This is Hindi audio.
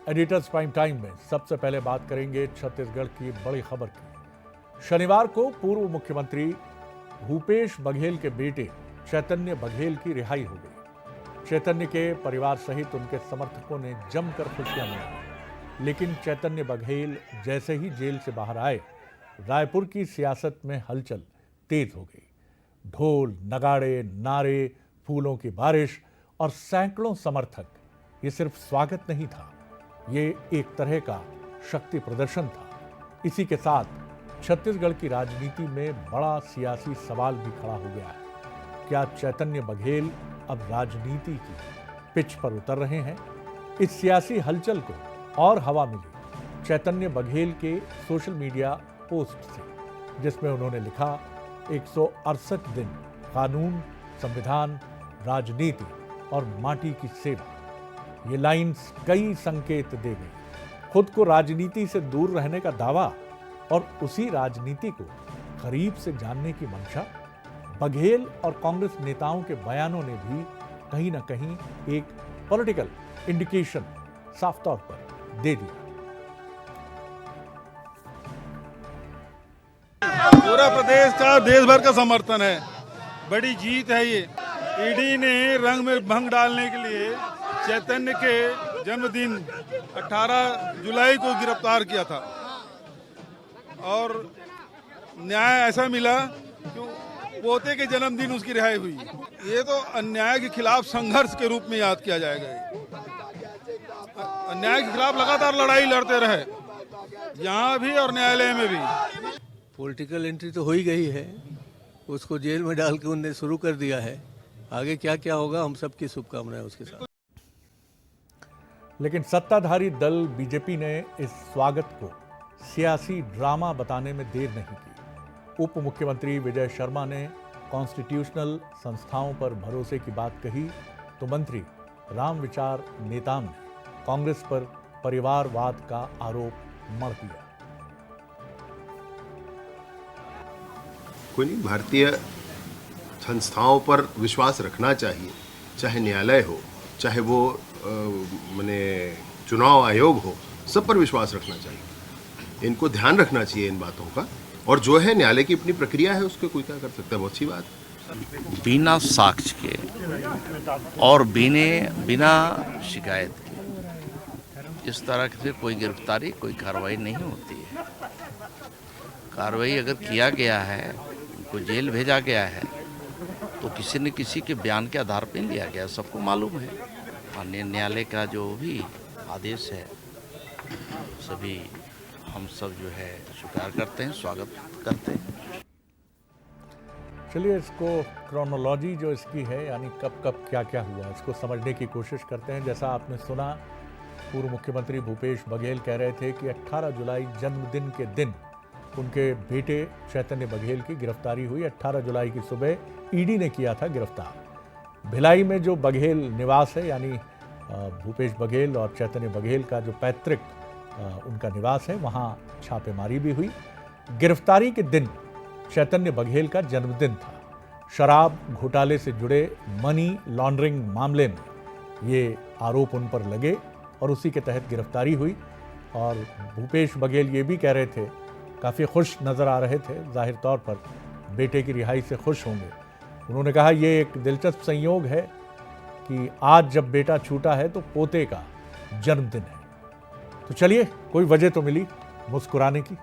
एडिटर्स प्राइम टाइम में सबसे पहले बात करेंगे छत्तीसगढ़ की बड़ी खबर की। शनिवार को पूर्व मुख्यमंत्री भूपेश बघेल के बेटे चैतन्य बघेल की रिहाई हो गई। चैतन्य के परिवार सहित उनके समर्थकों ने जमकर खुशियां मनाई, लेकिन चैतन्य बघेल जैसे ही जेल से बाहर आए, रायपुर की सियासत में हलचल तेज हो गई। ढोल, नगाड़े, नारे, फूलों की बारिश और सैकड़ों समर्थक। ये सिर्फ स्वागत नहीं था, ये एक तरह का शक्ति प्रदर्शन था। इसी के साथ छत्तीसगढ़ की राजनीति में बड़ा सियासी सवाल भी खड़ा हो गया है। क्या चैतन्य बघेल अब राजनीति की पिच पर उतर रहे हैं? इस सियासी हलचल को और हवा मिली चैतन्य बघेल के सोशल मीडिया पोस्ट से, जिसमें उन्होंने लिखा, 168 दिन कानून, संविधान, राजनीति और माटी की सेवा। ये लाइंस कई संकेत दे गई। खुद को राजनीति से दूर रहने का दावा और उसी राजनीति को करीब से जानने की मंशा। बघेल और कांग्रेस नेताओं के बयानों ने भी कहीं ना कहीं एक पॉलिटिकल इंडिकेशन साफ तौर पर दे दिया। पूरा प्रदेश का, देश भर का समर्थन है। बड़ी जीत है ये। ईडी ने रंग में भंग डालने के लिए चैतन्य के जन्मदिन 18 जुलाई को गिरफ्तार किया था और न्याय ऐसा मिला कि पोते के जन्मदिन उसकी रिहाई हुई। ये तो अन्याय के खिलाफ संघर्ष के रूप में याद किया जाएगा। अन्याय के खिलाफ लगातार लड़ाई लड़ते रहे, यहाँ भी और न्यायालय में भी। पॉलिटिकल एंट्री तो हो ही गई है, उसको जेल में डाल के उन्होंने शुरू कर दिया है। आगे क्या क्या होगा, हम सबकी शुभकामनाएं उसके साथ। लेकिन सत्ताधारी दल बीजेपी ने इस स्वागत को सियासी ड्रामा बताने में देर नहीं की। उप मुख्यमंत्री विजय शर्मा ने कॉन्स्टिट्यूशनल संस्थाओं पर भरोसे की बात कही, तो मंत्री रामविचार नेताम ने कांग्रेस पर परिवारवाद का आरोप मढ़ दिया। कोई नहीं, भारतीय संस्थाओं पर विश्वास रखना चाहिए, चाहे न्यायालय हो, चाहे वो माने चुनाव आयोग हो, सब पर विश्वास रखना चाहिए। इनको ध्यान रखना चाहिए इन बातों का, और जो है न्यायालय की अपनी प्रक्रिया है, उसको कोई क्या कर सकता है। बहुत अच्छी बात है। बिना साक्ष्य के और बिना शिकायत के इस तरह से कोई गिरफ्तारी, कोई कार्रवाई नहीं होती है। कार्रवाई अगर किया गया है, उनको जेल भेजा गया है, तो किसी न किसी के बयान के आधार पर लिया गया, सबको मालूम है। माननीय न्यायालय का जो भी आदेश है, सभी हम सब जो है स्वीकार करते हैं, स्वागत करते हैं। चलिए, इसको क्रोनोलॉजी जो इसकी है, यानी कब कब क्या क्या हुआ, इसको समझने की कोशिश करते हैं। जैसा आपने सुना, पूर्व मुख्यमंत्री भूपेश बघेल कह रहे थे कि 18 जुलाई जन्मदिन के दिन उनके बेटे चैतन्य बघेल की गिरफ्तारी हुई। 18 जुलाई की सुबह ईडी ने किया था गिरफ्तार। भिलाई में जो बघेल निवास है, यानी भूपेश बघेल और चैतन्य बघेल का जो पैतृक उनका निवास है, वहाँ छापेमारी भी हुई। गिरफ्तारी के दिन चैतन्य बघेल का जन्मदिन था। शराब घोटाले से जुड़े मनी लॉन्ड्रिंग मामले में ये आरोप उन पर लगे और उसी के तहत गिरफ्तारी हुई। और भूपेश बघेल ये भी कह रहे थे, काफ़ी खुश नज़र आ रहे थे, जाहिर तौर पर बेटे की रिहाई से खुश होंगे। उन्होंने कहा, ये एक दिलचस्प संयोग है कि आज जब बेटा छूटा है तो पोते का जन्मदिन है। तो चलिए, कोई वजह तो मिली मुस्कुराने की।